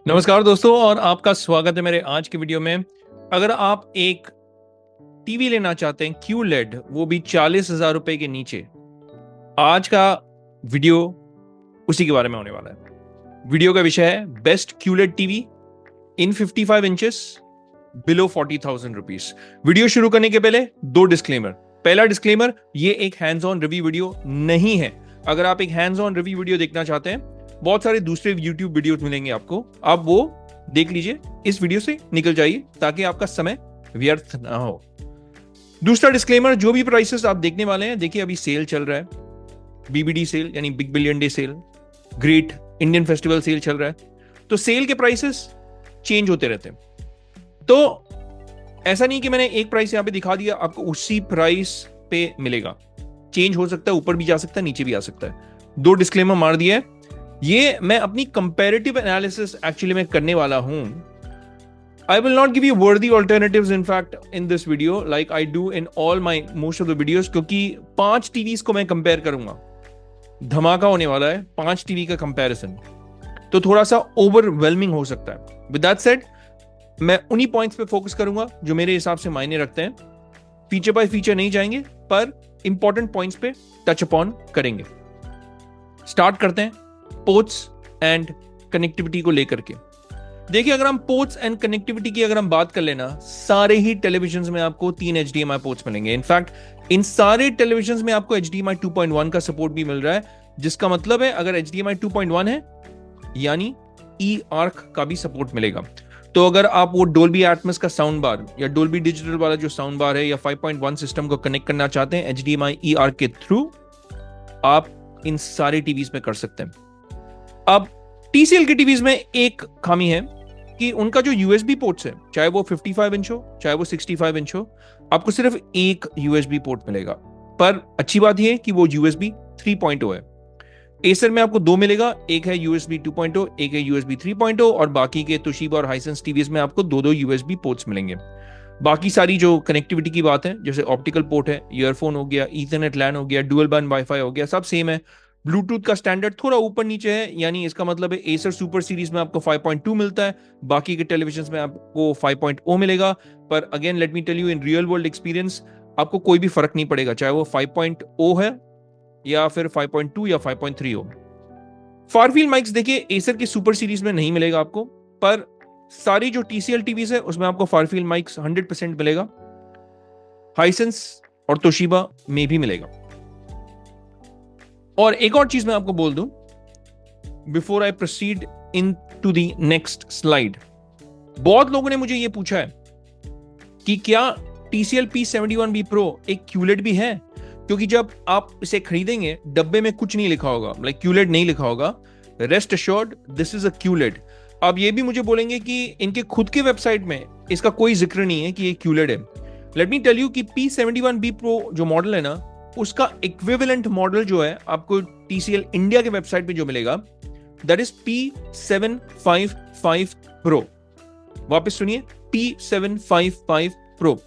नमस्कार दोस्तों और आपका स्वागत है मेरे आज की वीडियो में। अगर आप एक टीवी लेना चाहते हैं QLED, वो भी 40,000 रुपए के नीचे, आज का वीडियो उसी के बारे में होने वाला है। वीडियो का विषय है बेस्ट QLED टीवी इन 55 इंचेस बिलो 40,000 रुपीज। वीडियो शुरू करने के पहले दो डिस्क्लेमर। पहला डिस्क्लेमर, ये एक हैंड्स ऑन रिव्यू वीडियो नहीं है। अगर आप एक हैंड्स ऑन रिव्यू वीडियो देखना चाहते हैं, बहुत सारे दूसरे YouTube वीडियोस मिलेंगे आपको, आप वो देख लीजिए, इस वीडियो से निकल जाइए ताकि आपका समय व्यर्थ ना हो। दूसरा डिस्क्लेमर, जो भी प्राइसेस आप देखने वाले हैं, देखिए अभी सेल चल रहा है, BBD सेल यानी big billion day sale, great Indian festival sale चल रहा है, तो सेल के प्राइसेस चेंज होते रहते हैं। तो ऐसा नहीं कि मैंने एक प्राइस यहां पे दिखा दिया आपको उसी प्राइस पे मिलेगा, चेंज हो सकता है, ऊपर भी जा सकता है, नीचे भी आ सकता है। दो डिस्क्लेमर मार दिया है। ये मैं अपनी कंपैरेटिव एनालिसिस एक्चुअली मैं करने वाला हूं। I will not give you worthy alternatives in fact in this video like I do in all my most of the videos, क्योंकि 5 टीवीज को मैं कंपेयर करूंगा। धमाका होने वाला है 5 टीवी का कंपैरिजन, तो थोड़ा सा ओवरवेलमिंग हो सकता है। विद दैट सेड, मैं उन्हीं पॉइंट्स पे फोकस करूंगा जो मेरे हिसाब से मायने रखते हैं। फीचर बाय फीचर नहीं जाएंगे, पर इंपॉर्टेंट पॉइंट्स पे टच अपॉन करेंगे। स्टार्ट करते हैं पोर्ट्स एंड कनेक्टिविटी को लेकर के। देखिए, अगर हम पोर्ट्स एंड कनेक्टिविटी की अगर हम बात कर लेना, सारे ही टेलीविजन में आपको 3 HDMI पोर्ट्स मिलेंगे। इनफैक्ट इन सारे टेलीविजन में आपको HDMI 2.1 का सपोर्ट भी मिल रहा है, जिसका मतलब है अगर HDMI 2.1 है यानी E-ARC का भी सपोर्ट मिलेगा। तो अगर आप वो डोल्बी एटमॉस का साउंड बार या डोल्बी डिजिटल वाला जो साउंड बार है या 5.1 सिस्टम को कनेक्ट करना चाहते हैं HDMI E-ARC के थ्रू, आप इन सारे टीवीज में कर सकते हैं। अब TCL के टीवीज में एक खामी है कि उनका जो USB पोर्ट्स है, चाहे वो 55 इंच हो चाहे वो 65 इंच हो, आपको सिर्फ एक USB पोर्ट मिलेगा। पर अच्छी बात यह है कि वो USB 3.0 है। एसर में आपको दो मिलेगा, एक है USB 2.0, एक है USB 3.0, और बाकी के तोशिबा और हाइसेंस टीवीज में आपको दो USB पोर्ट्स मिलेंगे। बाकी सारी जो कनेक्टिविटी की बात है, जैसे ऑप्टिकल पोर्ट है, ईयरफोन हो गया, ईथरनेट लैन हो गया, डुअल बैंड वाईफाई हो गया, सब सेम है। ब्लूटूथ का स्टैंडर्ड थोड़ा ऊपर नीचे है, यानी इसका मतलब है एसर सुपर सीरीज में आपको 5.2 मिलता है, बाकी के टेलीविजन में आपको 5.0 मिलेगा। पर again let me tell you, in real world experience आपको कोई भी फर्क नहीं पड़ेगा, चाहे वो 5.0 है या फिर 5.2 या 5.3 हो। फारफील्ड माइक्स देखिए एसर की सुपर सीरीज में नहीं मिलेगा आपको, पर सारी जो TCL टीवीज है उसमें आपको फारफील्ड माइक्स 100% मिलेगा। हाइसेंस और तोशिबा में भी मिलेगा। और एक और चीज मैं आपको बोल दूं before I proceed into the next slide. बहुत लोगों ने मुझे यह पूछा है कि क्या TCL P71B Pro एक QLED भी है, क्योंकि जब आप इसे खरीदेंगे डब्बे में कुछ नहीं लिखा होगा, लाइक QLED नहीं लिखा होगा। Rest assured, this is a QLED। आप ये भी मुझे बोलेंगे कि इनके खुद के वेबसाइट में इसका कोई जिक्र नहीं है कि ये QLED है। लेट मी टेल यू कि P71B Pro जो मॉडल है ना, उसका इक्विवेलेंट मॉडल जो है आपको TCL इंडिया के वेबसाइट पे जो मिलेगा, दैट इज P755 Pro। वापस सुनिए, P755 Pro।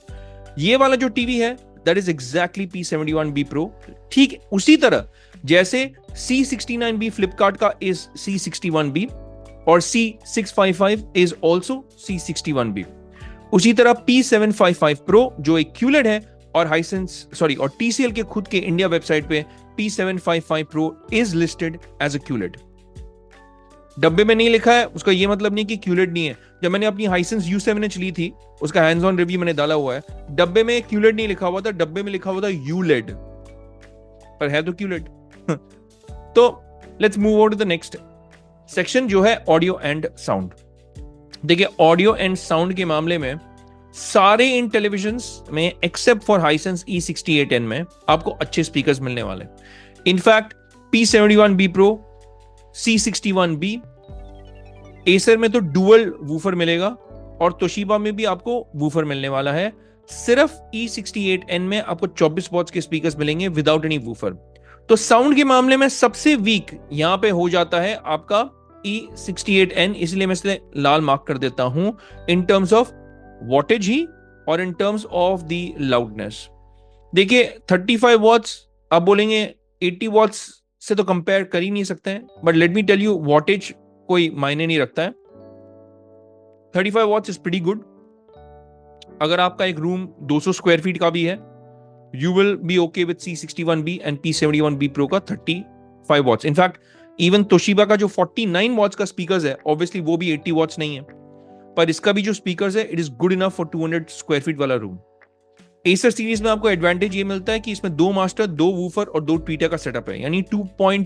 ये वाला जो टीवी है that is exactly P71B Pro। ठीक उसी तरह जैसे C69B फ्लिपकार्ट का इज C61B और C655 इज ऑल्सो C61B, उसी तरह P755 Pro जो एक QLED है और और TCL के खुद के इंडिया वेबसाइट पे P755 Pro is listed as a QLED। डब्बे में नहीं लिखा है उसका ये मतलब नहीं कि QLED नहीं है। जब मैंने अपनी हाइसेंस U7H ली थी, उसका हैंड्स ऑन रिव्यू मैंने डाला हुआ है, डब्बे में QLED नहीं लिखा हुआ था, डब्बे में लिखा हुआ था ULED, पर है तो QLED। तो let's move on to the next section जो है ऑडियो एंड साउंड। देखिए, ऑडियो एंड साउंड के मामले में सारे इन टेलीविजन्स में एक्सेप्ट फॉर हाइसेंस E68N में आपको अच्छे स्पीकर्स मिलने वाले। In fact P71B Pro, C61B, Acer में तो डुअल वूफर मिलेगा और तोशिबा में भी आपको वूफर मिलने वाला है। सिर्फ E68N में आपको 24 वॉट्स के स्पीकर्स मिलेंगे विदाउट एनी वूफर। तो साउंड के मामले में सबसे वीक यहां पे हो जाता है आपका E68N, इसलिए मैं इसे लाल मार्क कर देता हूं इन टर्म्स ऑफ वॉटेज ही और in terms of the loudness. देखिए 35 वॉट्स, आप बोलेंगे 80 वॉट्स से तो कंपेयर कर ही नहीं सकते हैं, but let me tell you, wattage कोई मायने नहीं रखता है। 35 वॉट्स इज प्रीटी गुड। अगर आपका एक रूम 200 स्क्वायर फीट का भी है, you will be okay with C61B and P71B Pro का 35 वॉट्स। इनफैक्ट इवन तोशिबा का जो 49 वॉट्स का स्पीकर्स है, ऑब्वियसली वो भी 80 वॉट्स नहीं है, पर इसका भी जो स्पीकर्स है it is good enough for 200 square feet वाला रूम। एसर सीरीज में आपको एडवांटेज ये मिलता है कि इसमें 2 मास्टर, 2 वूफर और 2 ट्वीटर का सेटअप है, यानी 2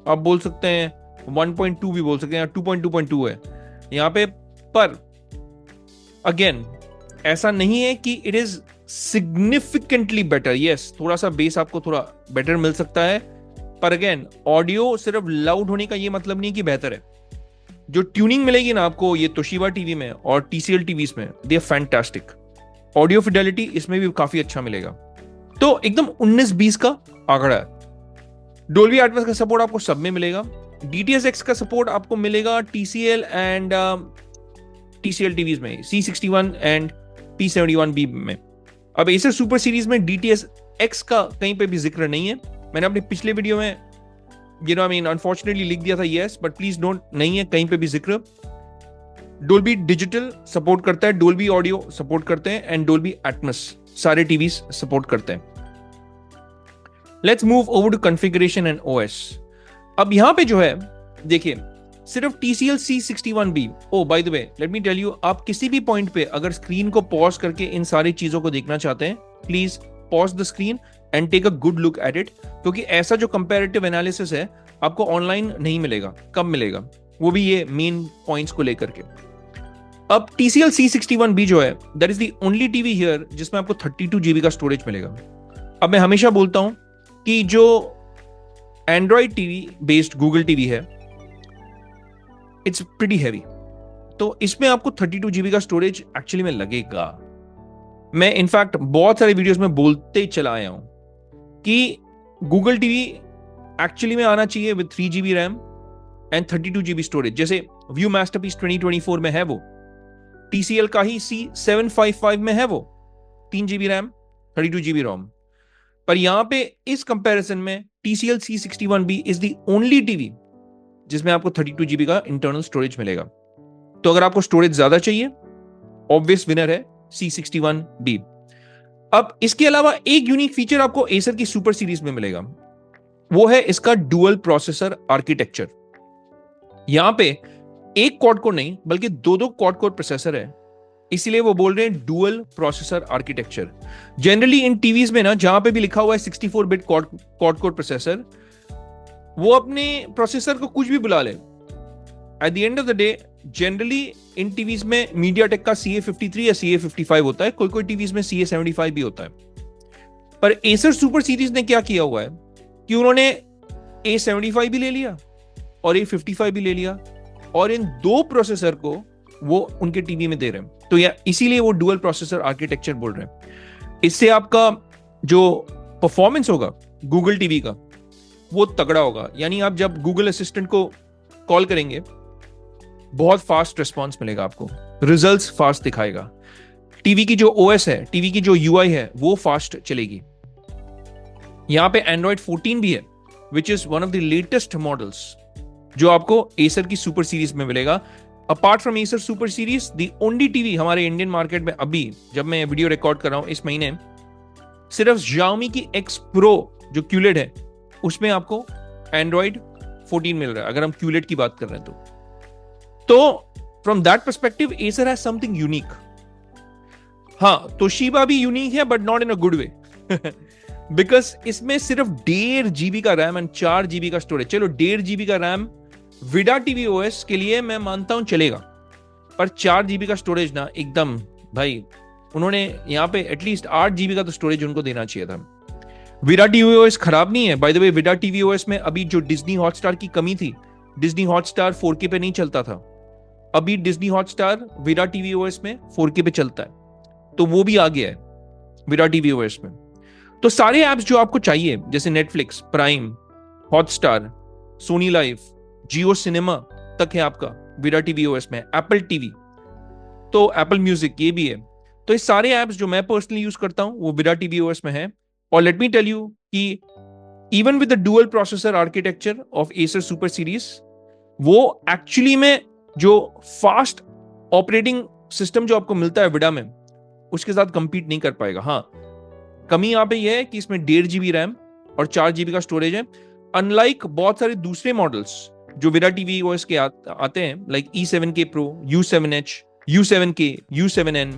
आप बोल सकते हैं 1.2 भी बोल सकते हैं, 2.2.2 है यहाँ पे। पर अगेन ऐसा नहीं है कि it is significantly better. Yes, थोड़ा सा बेस आपको थोड़ा बेटर मिल सकता है, पर अगेन ऑडियो सिर्फ लाउड होने का ये मतलब नहीं कि बेहतर है। जो ट्यूनिंग मिलेगी ना आपको ये तोशिबा टीवी में और TCL टीवीज में, they are fantastic. Audio fidelity इसमें भी काफी अच्छा मिलेगा। तो एकदम 19-20 का आंकड़ा है। डोल्बी एटमॉस का सपोर्ट आपको सब में मिलेगा। DTS:X का सपोर्ट आपको मिलेगा TCL एंड TCL टीवीज में, C61 एंड P71B में। अब एसर सुपर सीरीज में DTS:X का कहीं पे भी जिक्र नहीं है। मैंने अपने पिछले वीडियो में अनफॉर्चुनेटली लिख दिया था यस, बट प्लीज डोंट, नहीं है कहीं पे भी जिक्र। डोल्बी डिजिटल सपोर्ट करता है, डोल्बी ऑडियो सपोर्ट करते हैं एंड डोल्बी एटमॉस सारे टीवीज सपोर्ट करते हैं। Let's move over to configuration and OS। अब यहां पे जो है देखिए, सिर्फ TCL C61B, oh by the way let me tell you, आप किसी भी पॉइंट पे अगर स्क्रीन को पॉज करके इन सारी चीजों को देखना चाहते हैं, please pause the screen and take a good look at it, क्योंकि ऐसा जो कंपैरेटिव एनालिसिस है आपको ऑनलाइन नहीं मिलेगा। कब मिलेगा? वो भी ये मेन पॉइंट्स को लेकर के। अब TCL C61B जो है, that is the only TV here जिसमें आपको 32 GB का स्टोरेज मिलेगा। अब मैं हमेशा बोलता हूं कि जो Android TV based Google TV है, इट्स प्रीटी हैवी, तो इसमें आपको 32 GB का स्टोरेज एक्चुअली में लगेगा। मैं इनफैक्ट बहुत सारे वीडियोस में बोलते ही चला आया हूं कि गूगल टीवी एक्चुअली में आना चाहिए with 3 GB RAM and 32 GB storage, जैसे व्यू मास्टरपीस 2024 में है वो, TCL का ही C755 में है वो, 3 GB रैम 32 GB रोम। पर यहां पे इस कंपैरिजन में TCL C61B is the only TV जिसमें आपको 32 GB का इंटरनल स्टोरेज मिलेगा। तो अगर आपको स्टोरेज ज्यादा चाहिए, ऑब्वियस विनर है C61B। अब इसके अलावा एक यूनिक फीचर आपको एसर की सुपर सीरीज में मिलेगा, वो है इसका डुअल प्रोसेसर आर्किटेक्चर। यहां पे एक क्वाड कोर नहीं बल्कि 2 क्वाड कोर प्रोसेसर है, इसीलिए वो बोल रहे हैं dual processor architecture. Generally in TVs में ना जहां पे भी लिखा हुआ है 64 बिट क्वाड कोर प्रोसेसर, वो अपने प्रोसेसर को कुछ भी बुला ले, at the end of the day generally in TVs में मीडियाटेक का CA53 या CA55 होता है, कोई टीवीज में CA75 भी होता है। पर एसर सुपर सीरीज ने क्या किया हुआ है कि उन्होंने A75 भी ले लिया और A55 भी ले लिया, और इन 2 प्रोसेसर को वो उनके टीवी में दे रहे हैं। तो या इसीलिए वो डुअल प्रोसेसर आर्किटेक्चर बोल रहे हैं। इससे आपका जो परफॉर्मेंस होगा गूगल टीवी का वो तगड़ा होगा, यानी आप जब गूगल असिस्टेंट को कॉल करेंगे बहुत फास्ट रिस्पॉन्स मिलेगा आपको, रिजल्ट्स फास्ट दिखाएगा। टीवी की जो OS है, टीवी की जो UI है वो फास्ट चलेगी। यहां पे Android 14 भी है, which is one of the latest models जो आपको एसर की सुपर सीरीज में मिलेगा। Apart from Acer super series, the only TV हमारे इंडियन मार्केट में अभी जब मैं वीडियो रिकॉर्ड कर रहा हूं इस महीने, सिर्फ Xiaomi की X Pro जो QLED है उसमें आपको Android 14 मिल रहा है, अगर हम QLED की बात कर रहे हैं तो from that perspective Acer has something unique. हाँ, तोशिबा भी यूनिक है but not in a good way, because इसमें सिर्फ 1.5 GB का रैम एंड 4 GB का स्टोरेज। चलो 1.5 GB का रैम विडा टीवी OS के लिए मैं मानता हूं चलेगा, पर 4 GB का स्टोरेज ना एकदम, भाई उन्होंने यहाँ पे एटलीस्ट 8 GB का तो स्टोरेज उनको देना चाहिए था। विडा टीवी OS खराब नहीं है, बाय द वे विडा टीवी OS में अभी जो डिज्नी हॉटस्टार की कमी थी, डिज्नी हॉटस्टार 4K पे नहीं चलता था, अभी डिज्नी हॉटस्टार विडा टीवी OS में 4K पे चलता है, तो वो भी आ गया है विडा टीवी OS में। तो सारे ऐप्स जो आपको चाहिए जैसे Netflix, Prime, Hotstar, Sony live, Jio cinema तक है आपका विडा टीवी OS में। एप्पल टीवी, तो एप्पल म्यूजिक ये भी है। तो ये सारे ऐप्स जो मैं पर्सनली यूज करता हूं वो विडा टीवी OS में है। और लेट मी टेल यू कि even with the dual processor architecture of Acer super series, वो एक्चुअली में जो फास्ट ऑपरेटिंग सिस्टम जो आपको मिलता है विडा में उसके साथ कंपीट नहीं कर पाएगा। हाँ, कमी यहाँ पे ये है कि इसमें 1.5 GB रैम और 4 GB का स्टोरेज है। अनलाइक बहुत सारे दूसरे मॉडल्स जो विडा टीवी ओएस के आते हैं, like E7K Pro, U7H, U7K, U7N,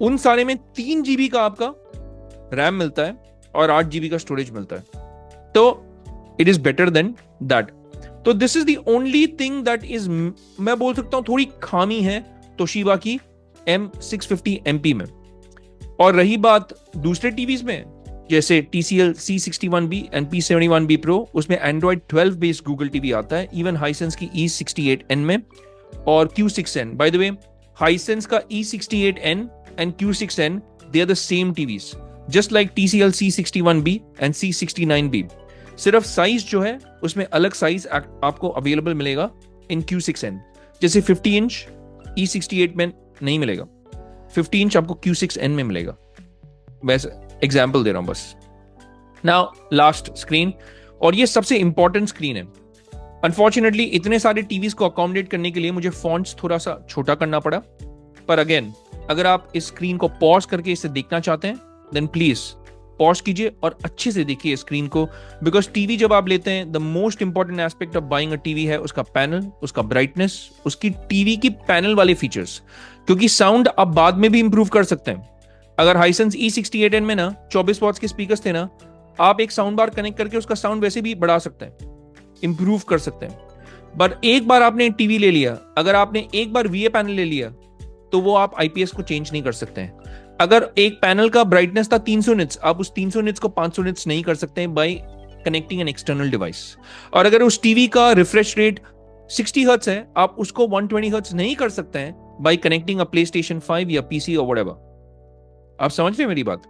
उन सारे में 3 GB का आपका रैम मिलता है और 8 GB का स्टोरेज मिलता है, तो it is better than that. तो this is the only thing that is, मैं बोल सकता हूं थोड़ी खामी है तोशिबा की M650 MP में। और रही बात दूसरे टीवीज में, जैसे TCL C61B and P71B Pro, उसमें Android 12 बेस्ड गूगल टीवी आता है, इवन हाइसेंस की E68N में और Q6N। Bye the way, Hisense का E68N and Q6N, they are the same TVs, just like TCL C61B and C69B। सिर्फ size जो है उसमें अलग साइज आपको अवेलेबल मिलेगा इन Q6N, जैसे 50 इंच E68 में नहीं मिलेगा, 50 इंच आपको Q6N में मिलेगा। वैसे एग्जाम्पल दे रहा हूं बस। नाउ लास्ट स्क्रीन, और ये सबसे इंपॉर्टेंट स्क्रीन है। अनफॉर्चुनेटली इतने सारे टीवीज को अकोमोडेट करने के लिए मुझे फॉन्ट्स थोड़ा सा छोटा करना पड़ा, पर अगेन अगर आप इस स्क्रीन को पॉज करके इसे देखना चाहते हैं देन प्लीज पॉज कीजिए और अच्छे से देखिए स्क्रीन को, बिकॉज टीवी जब आप लेते हैं the most important aspect of buying a TV है उसका पैनल, उसका ब्राइटनेस, उसकी टीवी की पैनल वाले फीचर्स, क्योंकि साउंड आप बाद में भी इंप्रूव कर सकते हैं। अगर हाइसेंस E68N में ना 24 वॉट्स के स्पीकर्स थे ना, आप एक साउंड बार कनेक्ट करके उसका साउंड वैसे भी बढ़ा सकते हैं, इंप्रूव कर सकते हैं। बट एक बार आपने टीवी ले लिया, अगर आपने एक बार VA पैनल ले लिया तो वो आप IPS को चेंज नहीं कर सकते हैं। अगर एक पैनल का ब्राइटनेस था 300 निट्स, आप उस 300 निट्स को 500 निट्स नहीं कर सकते हैं bye connecting an external device. और अगर उस टीवी का रिफ्रेश रेट 60 हर्ट्ज है, आप उसको 120 हर्ट्ज नहीं कर सकते हैं बाय कनेक्टिंग अ PlayStation 5 या PC और व्हाटएवर। आप समझ रहे हैं मेरी बात?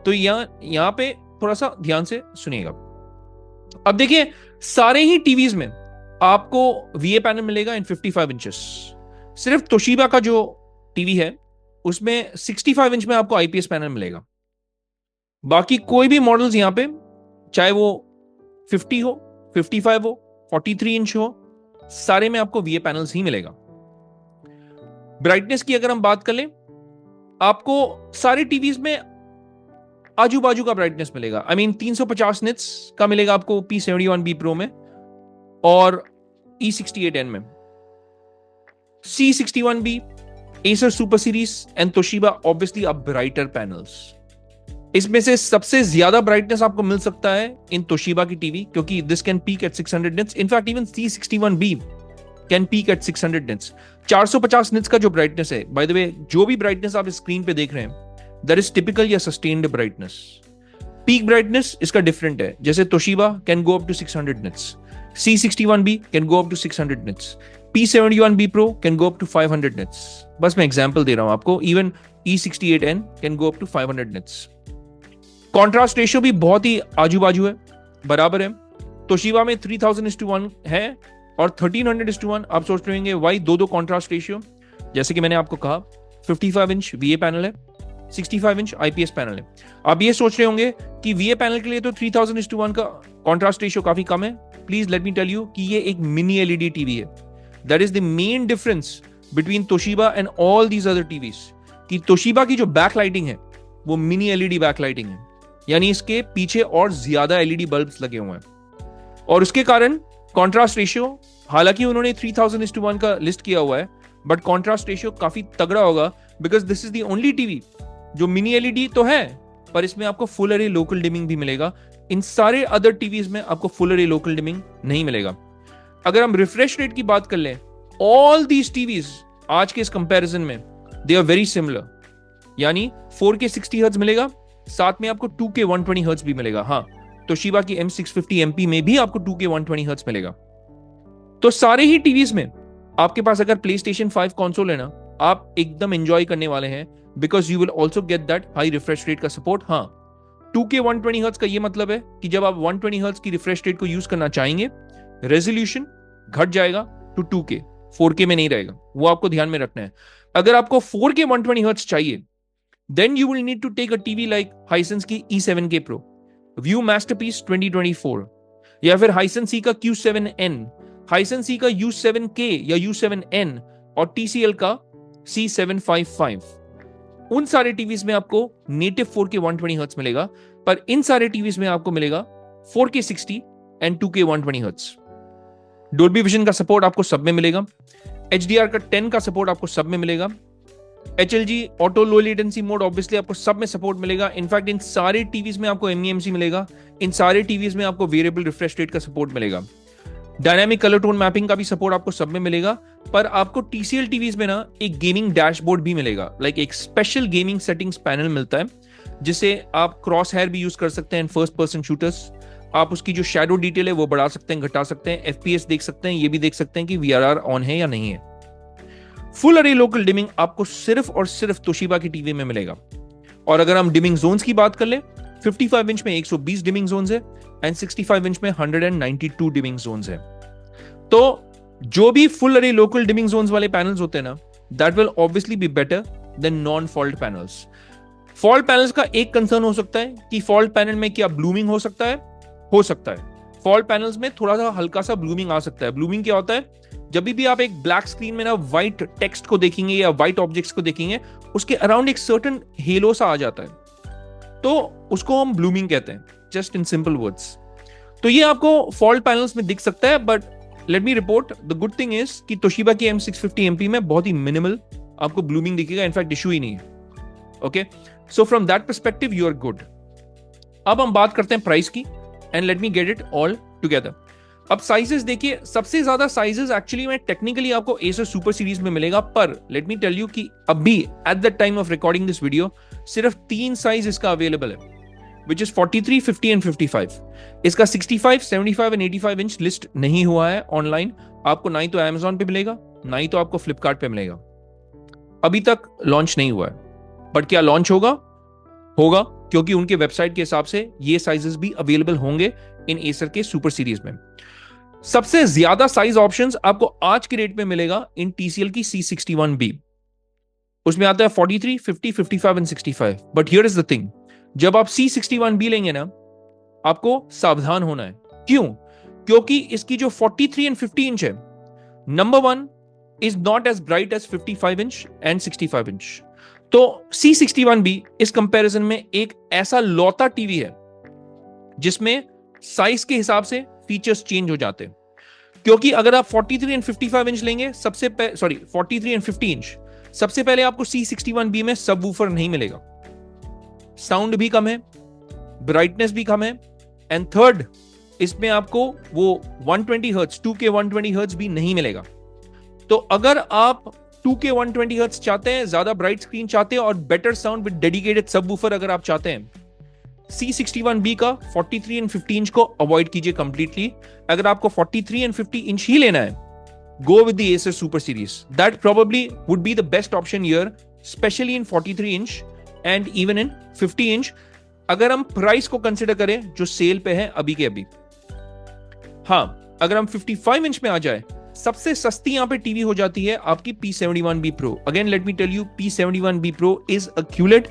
तो यहां पे थोड़ा सा ध्यान से सुनिएगा। अब देखिए, सारे ही टीवीज में आपको VA पैनल मिलेगा इन 55 इंचेस। सिर्फ तोशिबा का जो टीवी है उसमें 65 इंच में आपको IPS पैनल मिलेगा। बाकी कोई भी मॉडल्स यहां पे, चाहे वो 50 हो, 55 हो, 43 इंच हो, सारे में आपको VA पैनल्स ही मिलेगा। ब्राइटनेस की अगर हम बात कर लें, आपको सारे टीवीज में आजू बाजू का ब्राइटनेस मिलेगा। आई मीन 350 निट्स का मिलेगा आपको P71B Pro में और E68N में। C61B, Acer Super Series and Toshiba obviously are brighter panels. इसमें से सबसे ज्यादा ब्राइटनेस आपको मिल सकता है इन तोशिबा की टीवी, क्योंकि this can peak at 600 nits. In fact even C61B can peak at 600 nits. 450 nits का जो ब्राइटनेस है, बाय द वे जो भी ब्राइटनेस आप स्क्रीन पे देख रहे हैं, दैट इज टिपिकल या सस्टेन्ड ब्राइटनेस। पीक ब्राइटनेस इसका डिफरेंट है, जैसे Toshiba can go up to 600 nits, C61B can go up to 600 nits, P71B Pro can go up to 500 nits. बस मैं एग्जांपल दे रहा हूं आपको। Even E68N can go up to 500 nits. Contrast ratio भी बहुत ही आजू बाजू है, बराबर है। तोशिबा में 3000:1 है और 1300:1। आप सोच रहे होंगे वाई दो कॉन्ट्रास्ट रेशियो? जैसे कि मैंने आपको कहा 55 इंच VA पैनल है, 65 इंच IPS पैनल है। आप ये सोच रहे होंगे कि VA पैनल के लिए तो 3000:1 का कॉन्ट्रास्ट रेशियो काफी कम है। Please let me tell you कि ये एक मिनी LED टीवी है। That is the main difference between Toshiba and all these other TVs, कि तोशिबा की जो बैकलाइटिंग है वो मिनी LED बैकलाइटिंग है, यानी इसके पीछे और ज्यादा LED बल्ब्स लगे हुए हैं। और उसके कारण कॉन्ट्रास्ट रेशियो, हालांकि उन्होंने 3000:1 का लिस्ट किया हुआ है, बट कॉन्ट्रास्ट रेशियो काफी तगड़ा होगा, because this is the only TV जो मिनी LED तो है, पर इसमें आपको फुल एरे लोकल डिमिंग भी मिलेगा। इन सारे अदर टीवीज में आपको फुल एरे लोकल डिमिंग नहीं मिलेगा। अगर हम रिफ्रेश रेट की बात कर लें, ऑल दीज टीवीज आज के इस कंपैरिजन में दे आर वेरी सिमिलर, यानी 4K 60 हर्ट्ज मिलेगा, साथ में आपको 2K 120 हर्ट्ज भी मिलेगा। हाँ, तोशिबा की M650 MP में भी आपको 2K 120 हर्ट्ज मिलेगा। तो सारे ही टीवीज में आपके पास अगर PlayStation 5 कंसोल है ना, आप एकदम एंजॉय करने वाले हैं, because you will also get that high refresh rate का सपोर्ट। हाँ, 2K 120 हर्ट्ज का ये मतलब है कि जब आप 120 हर्ट्ज की रिफ्रेश रेट को यूज करना चाहेंगे, रेजोल्यूशन घट जाएगा टू 2K, 4K में नहीं रहेगा, वो आपको ध्यान में रखना है। अगर आपको 4K 120 हर्ट्ज चाहिए, then you will need to take a TV like Hisense की E7K Pro, View Masterpiece 2024, या फिर Hisense का Q7N, Hisense का U7K या U7N और TCL का C755, उन सारे टीवीज में आपको नेटिव 4K 120 हर्ट्ज मिलेगा, पर इन सारे टीवीज में आपको मिलेगा 4K 60 and 2K 120 hertz. Dolby vision का सपोर्ट आपको सब में मिलेगा, HDR का 10 का सपोर्ट आपको सब में मिलेगा, HLG auto low latency mode obviously आपको सब में सपोर्ट मिलेगा। इनफैक्ट इन सारे टीवीज में आपको MEMC मिलेगा, इन सारे टीवीज में आपको वेरिएबल रिफ्रेश रेट का सपोर्ट मिलेगा, डायनामिक कलर टोन मैपिंग का भी सपोर्ट आपको सब में मिलेगा। पर आपको TCL टीवीज में ना एक गेमिंग डैशबोर्ड भी मिलेगा, लाइक एक स्पेशल गेमिंग सेटिंग्स पैनल मिलता है जिसे आप क्रॉस हेयर भी यूज कर सकते हैं, फर्स्ट पर्सन शूटर्स। आप उसकी जो शैडो डिटेल है वो बढ़ा सकते हैं, घटा सकते हैं, FPS देख सकते हैं, ये भी देख सकते हैं कि VRR ऑन है या नहीं है। फुल अरे लोकल डिमिंग आपको सिर्फ और सिर्फ तोशिबा की टीवी में मिलेगा। और अगर हम डिमिंग जोन्स की बात कर ले, 55 इंच में 120 डिमिंग जोन्स है एंड 65 इंच में 192 डिमिंग जोन्स है। तो जो भी फुल अरे लोकल डिमिंग जोन्स वाले पैनल्स होते हैं ना, that will obviously be better than non fault panels. Fault panels का एक कंसर्न हो सकता है कि फॉल्ट पैनल में क्या ब्लूमिंग हो सकता है, हो सकता है। फॉल्ट पैनल्स में थोड़ा सा हल्का सा ब्लूमिंग आ सकता है। ब्लूमिंग क्या होता है? जब भी आप एक ब्लैक स्क्रीन में ना व्हाइट टेक्स्ट को देखेंगे या व्हाइट ऑब्जेक्ट्स को देखेंगे, उसके अराउंड एक सर्टेन हेलो सा आ जाता है, तो उसको हम ब्लूमिंग कहते हैं, जस्ट इन सिंपल वर्ड्स। तो ये आपको फॉल्ट पैनल्स में दिख सकता है, but let me report the good thing is कि तोशिबा की M650 MP में बहुत ही मिनिमल आपको ब्लूमिंग दिखेगा, इनफैक्ट इशू ही नहीं है। Okay, so from that perspective you are good. अब हम बात करते हैं प्राइस की, and let me get it all together. अब साइजेस देखिए, सबसे ज्यादा साइजेस एक्चुअली में टेक्निकली आपको Acer सुपर सीरीज में मिलेगा, पर लेट मी टेल यू कि अभी at the time of recording this video सिर्फ 3 साइज इसका अवेलेबल है, विच इज 43, 50 एंड 55। इसका 65, 75 एंड 85 इंच लिस्ट नहीं हुआ है ऑनलाइन। आपको ना ही तो Amazon पे मिलेगा, ना ही तो आपको फ्लिपकार्ट पे मिलेगा, अभी तक लॉन्च नहीं हुआ है। बट क्या लॉन्च होगा? होगा, क्योंकि उनके वेबसाइट के हिसाब से ये साइजेस भी अवेलेबल होंगे इन Acer के सुपर सीरीज में। सबसे ज्यादा साइज ऑप्शंस आपको आज के रेट में मिलेगा इन TCL की C61B। उसमें आता है 43, 50, 55 and 65। But here is the thing, जब आप C61B लेंगे ना, आपको सावधान होना है। क्यों? क्योंकि इसकी जो 43 एंड 50 इंच है, number 1 is not as bright as 55 inch and 65 inch. तो C61B इस कंपैरिजन में एक ऐसा लौता टीवी है जिसमें साइज के हिसाब से फीचर्स चेंज हो जाते हैं। क्योंकि अगर आप 43 एंड 55 इंच लेंगे, 43 एंड 50 इंच, सबसे पहले आपको C61B में सबवूफर नहीं मिलेगा, साउंड भी कम है, ब्राइटनेस भी कम है, एंड थर्ड इसमें आपको वो 120 हर्ट्ज 2K 120 हर्ट्ज भी नहीं मिलेगा। तो अगर आप 2K 120 हर्ट्ज चाहते हैं, ज्यादा ब्राइट स्क्रीन चाहते हैं और better sound with dedicated subwoofer अगर आप चाहते हैं, C61B का 43 एंड 50 इंच को अवॉइड कीजिए कंप्लीटली। अगर आपको 43 एंड 50 इंच ही लेना है, go with the Acer super series, that probably would be the best option here, specially in 43 inch and even in 50 inch, अगर हम प्राइस को कंसिडर करें जो सेल पे है अभी के अभी। हाँ, अगर हम 55 इंच में आ जाए, सबसे सस्ती यहां पे टीवी हो जाती है आपकी P71B Pro। Again let me tell you, P71B Pro is a QLED।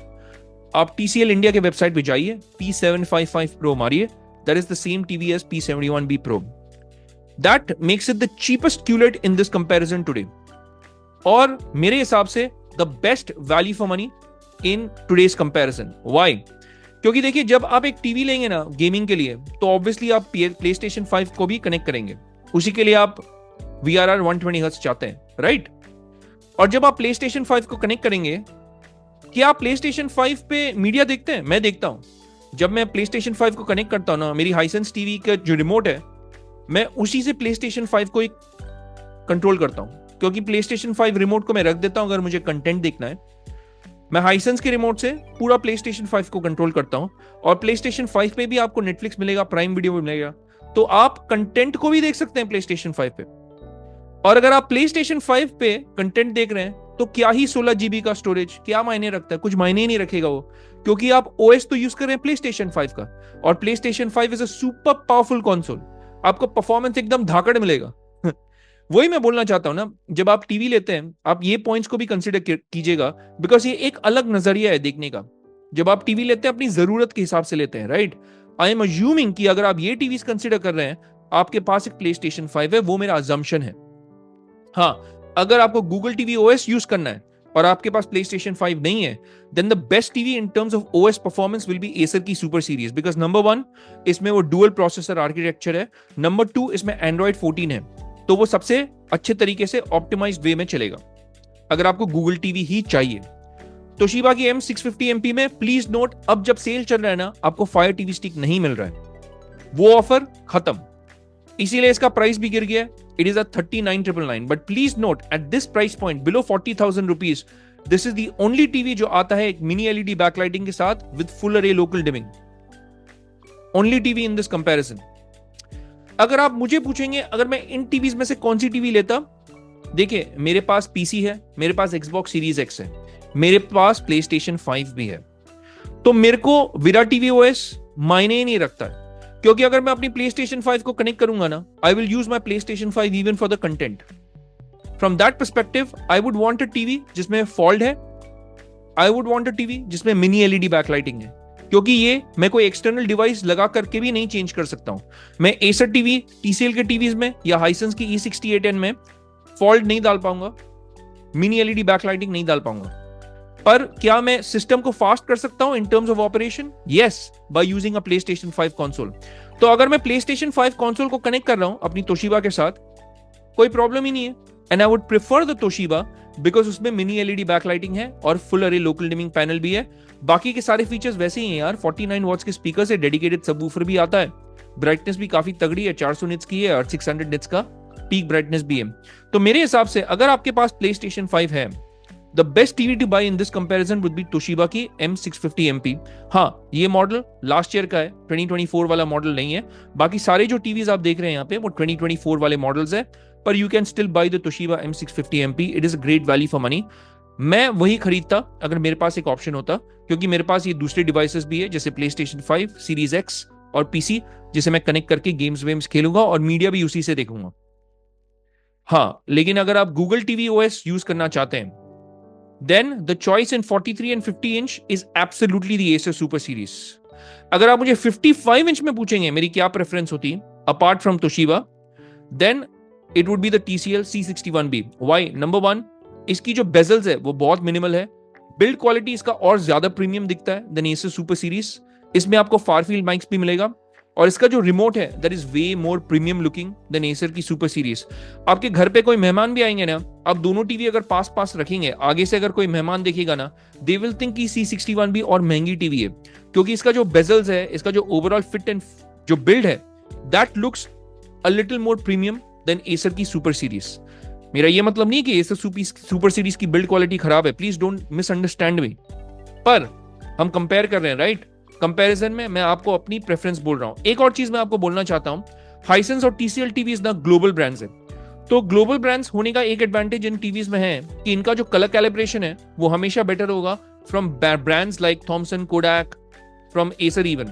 आप TCL इंडिया के वेबसाइट पे जाइए, P755 Pro मारिए, that is the same TV as P71B Pro। That makes it the cheapest QLED in this comparison today, और मेरे हिसाब से the best value for money in today's comparison. Why? क्योंकि देखिए, जब आप एक टीवी लेंगे ना गेमिंग के लिए, तो ऑब्वियसली आप PlayStation 5 को भी कनेक्ट करेंगे, उसी के लिए आप VRR 120 हर्ट्ज चाहते हैं, राइट? और जब आप PlayStation 5 को कनेक्ट करेंगे, क्या आप PlayStation 5 पे मीडिया देखते हैं? मैं देखता हूं। जब मैं PlayStation 5 को कनेक्ट करता हूं ना, मेरी हाइसेंस टीवी का जो रिमोट है, मैं उसी से PlayStation 5 को एक कंट्रोल करता हूं, क्योंकि PlayStation 5 रिमोट को मैं रख देता हूं अगर मुझे कंटेंट देखना है। मैं हाइसेंस के रिमोट से पूरा PlayStation 5 को कंट्रोल करता हूं, और PlayStation 5 पे भी आपको Netflix मिलेगा, प्राइम वीडियो भी मिलेगा, तो आप कंटेंट को भी देख सकते हैं PlayStation 5 पे। और अगर आप PlayStation 5 पे कंटेंट देख रहे हैं, तो क्या ही 16 GB का स्टोरेज क्या मायने रखता है? कुछ मायने ही नहीं रखेगा वो, क्योंकि आप OS तो यूज कर रहे हैं PlayStation 5 का, और PlayStation 5 is a super powerful console, आपको परफॉर्मेंस एकदम धाकड़ मिलेगा। वही मैं बोलना चाहता हूं ना, जब आप टीवी लेते हैं, आप ये पॉइंट्स को भी कंसीडर कीजिएगा, बिकॉज ये एक अलग नजरिया है देखने का। जब आप टीवी लेते हैं, अपनी जरूरत के हिसाब से लेते हैं, राइट? आई एम अज्यूमिंग कि अगर आप ये टीवी कंसीडर कर रहे हैं, आपके पास एक PlayStation 5 है, वो मेरा अजम्पशन है। हाँ, अगर आपको Google TV OS यूज करना है और आपके पास PlayStation 5 नहीं है, then the best TV in terms of OS performance will be Acer की Super Series, because number 1 इसमें वो dual processor architecture है, number 2 इसमें Android 14 है, तो वो सबसे अच्छे तरीके से ऑप्टिमाइज्ड वे में चलेगा अगर आपको Google TV ही चाहिए। तोशिबा की M650MP में प्लीज नोट, अब जब सेल चल रहा है ना, आपको फायर टीवी स्टिक नहीं मिल रहा है, वो ऑफर खत्म, इसीलिए इसका प्राइस भी गिर गया। It is 39,999, but please note at this price point below 40,000 rupees, this is the only TV जो आता है एक मिनी एलईडी बैकलाइटिंग के साथ विद फुल अरे local dimming, only TV in this comparison. अगर आप मुझे पूछेंगे अगर मैं इन टीवीज में से कौन सी टीवी लेता, देखिए मेरे पास पीसी है, मेरे पास Xbox Series X है, मेरे पास PlayStation 5 भी है, तो मेरे को विरा टीवी OS मायने ही नहीं रखता है, क्योंकि अगर मैं अपनी PlayStation 5 को कनेक्ट करूंगा ना, I will use my PlayStation 5 even for the content. From that perspective I would want a TV जिसमें फॉल्ड है, I would want a TV जिसमें मिनी एलईडी बैकलाइटिंग है, क्योंकि ये मैं कोई एक्सटर्नल डिवाइस लगा करके भी नहीं चेंज कर सकता हूं। मैं Acer टीवी, TCL के टीवीज में या Hisense की E68N में फॉल्ट नहीं डाल पाऊंगा, मिनी एलईडी बैकलाइटिंग नहीं डाल पाऊंगा। पर क्या मैं सिस्टम को फास्ट कर सकता हूं in terms of operation? Yes, by using a PlayStation 5 console. तो अगर मैं PlayStation 5 कंसोल को कनेक्ट कर रहा हूं अपनी तोशिबा के साथ, कोई प्रॉब्लम ही नहीं है, and I would prefer the Toshiba because उसमें मिनी एलईडी बैकलाइटिंग है और फुल अरे लोकल डिमिंग पैनल भी है। बाकी के सारे फीचर्स वैसे ही हैं यार, 49 वॉट्स के स्पीकर से डेडिकेटेड सबवूफर भी आता है, ब्राइटनेस भी काफी तगड़ी है, 400 निट्स की है और 600 निट्स का पीक ब्राइटनेस भी है। तो मेरे हिसाब से अगर आपके पास PlayStation 5 है, the best TV to buy in this comparison would be Toshiba की M650MP। हाँ, ये मॉडल लास्ट ईयर का है, 2024 वाला मॉडल नहीं है। बाकी सारे जो टीवीज आप देख रहे हैं यहाँ पे वो 2024 वाले मॉडल्स है, पर you can still by the Toshiba M650MP। It is a great value for money. मैं वही खरीदता अगर मेरे पास एक ऑप्शन होता, क्योंकि मेरे पास ये दूसरे डिवाइसेस भी है जैसे PlayStation 5, Series X और PC, जिसे मैं कनेक्ट करके गेम्स वेम्स खेलूंगा और मीडिया भी उसी से देखूंगा। हाँ, लेकिन अगर आप Google TV OS यूज करना चाहते हैं, then the choice in 43 and 50 inch is absolutely the Acer Super Series. अगर आप मुझे 55 इंच में पूछेंगे मेरी क्या प्रेफरेंस होती apart from Toshiba, then it would be the TCL C61B. Why? Number 1, इसकी जो bezels है वो बहुत मिनिमल है, बिल्ड क्वालिटी इसका और ज्यादा प्रीमियम दिखता है देन Acer Super Series। इसमें आपको फार फील्ड माइक्स भी मिलेगा और इसका जो रिमोट है that is way more premium looking than Acer की सुपर सीरीज। आपके घर पे कोई मेहमान भी आएंगे ना, आप दोनों टीवी अगर पास पास रखेंगे, आगे से अगर कोई मेहमान देखेगा ना, दे विल थिंक कि C61B और महंगी टीवी है, क्योंकि इसका जो बेजल्स है, इसका जो ओवरऑल फिट एंड जो बिल्ड है, that looks a little more premium than Acer की सुपर सीरीज। मेरा ये मतलब नहीं कि Acer सुपर सीरीज की बिल्ड क्वालिटी खराब है, प्लीज डोंट मिसअंडरस्टैंड मी, पर हम कंपेयर कर रहे हैं, राइट? कंपैरिजन में मैं आपको अपनी प्रेफरेंस बोल रहा हूं। एक और चीज मैं आपको बोलना चाहता हूं, Hisense और TCL टीवीज ना ग्लोबल ब्रांड्स है, तो ग्लोबल ब्रांड्स होने का एक एडवांटेज इन टीवीज में है कि इनका जो कलर कैलिब्रेशन है वो हमेशा बेटर होगा from brands like Thomson, Kodak, from Acer even,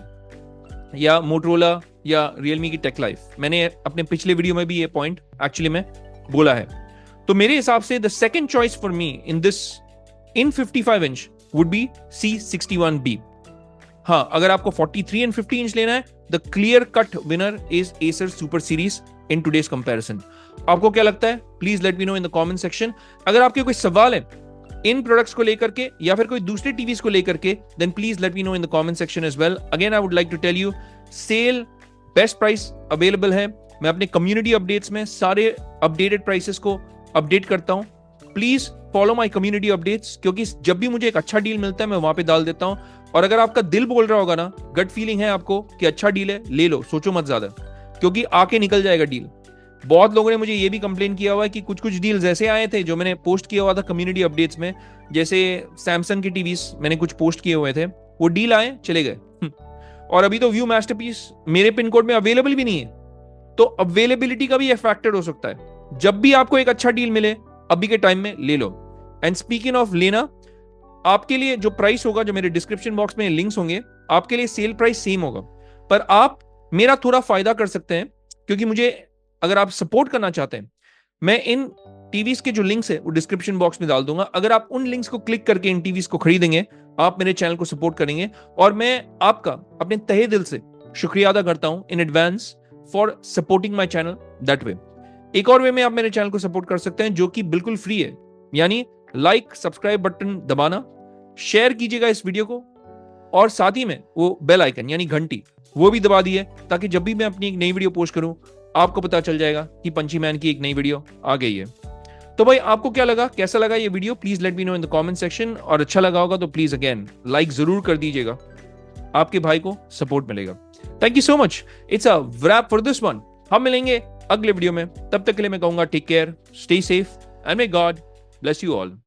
या मोटरोला या रियलमी की टेक लाइफ। मैंने अपने पिछले वीडियो में भी ये पॉइंट एक्चुअली में बोला है। तो मेरे हिसाब से the second choice for me in this in 55 inch would be C61B। हाँ, अगर आपको 43 एंड 50 इंच लेना है, the clear cut winner is Acer super series in today's comparison. आपको क्या लगता है? Please let me know in the comment section. अगर आपके कोई सवाल है इन प्रोडक्ट्स को लेकर के या फिर कोई दूसरे टीवीज को लेकर के, then please let me know in the comment section as well. Again I would like to tell you, sale best price available है। मैं अपने कम्युनिटी अपडेट्स में सारे अपडेटेड प्राइसेस को अपडेट करता हूं। Please follow my community updates, क्योंकि जब भी मुझे एक अच्छा डील मिलता है मैं वहां पे डाल देता हूं। और अगर आपका दिल बोल रहा होगा ना, गट फीलिंग है आपको कि अच्छा डील है, ले लो, सोचो मत ज्यादा, क्योंकि आके निकल जाएगा डील। बहुत लोगों ने मुझे ये भी कंप्लेन किया हुआ है कि कुछ कुछ डील्स ऐसे आए थे जो मैंने पोस्ट किया हुआ था कम्युनिटी अपडेट्स में, जैसे सैमसंग की टीवीज मैंने कुछ पोस्ट किए हुए थे, वो डील आए चले गए और अभी तो व्यू मास्टरपीस मेरे पिन कोड में अवेलेबल भी नहीं है। तो अवेलेबिलिटी का भी एक फैक्टर हो सकता है। जब भी आपको एक अच्छा डील मिले अभी के टाइम में ले लो। एंड स्पीकिंग ऑफ लेना, आपके लिए जो प्राइस होगा, जो मेरे डिस्क्रिप्शन बॉक्स में लिंक्स होंगे, आपके लिए सेल प्राइस सेम होगा, पर आप मेरा थोड़ा फायदा कर सकते हैं, क्योंकि मुझे अगर आप सपोर्ट करना चाहते हैं, मैं इन टीवीज के जो लिंक्स है वो डिस्क्रिप्शन बॉक्स में डाल दूंगा। अगर आप उन लिंक्स को क्लिक करके इन टीवीज को खरीदेंगे, आप मेरे चैनल को सपोर्ट करेंगे और मैं आपका अपने तहे दिल से शुक्रिया अदा करता हूं in advance for supporting my channel that way. एक और वे में आप मेरे चैनल को सपोर्ट कर सकते हैं जो कि बिल्कुल फ्री है, यानी लाइक सब्सक्राइब बटन दबाना, शेयर कीजिएगा इस वीडियो को, और साथ ही में वो बेल आइकन यानी घंटी वो भी दबा दी है, ताकि जब भी मैं अपनी एक नई वीडियो पोस्ट करूं आपको पता चल जाएगा कि पंची मैन की एक नई वीडियो आ गई है। तो भाई आपको क्या लगा, कैसा लगा ये video, please let me know in the comment section. और अच्छा लगा होगा तो प्लीज अगेन लाइक जरूर कर दीजिएगा, आपके भाई को सपोर्ट मिलेगा। Thank you so much, it's a rap for this one. हम मिलेंगे अगले वीडियो में, तब तक के लिए मैं कहूंगा take care, stay safe and may God bless you all.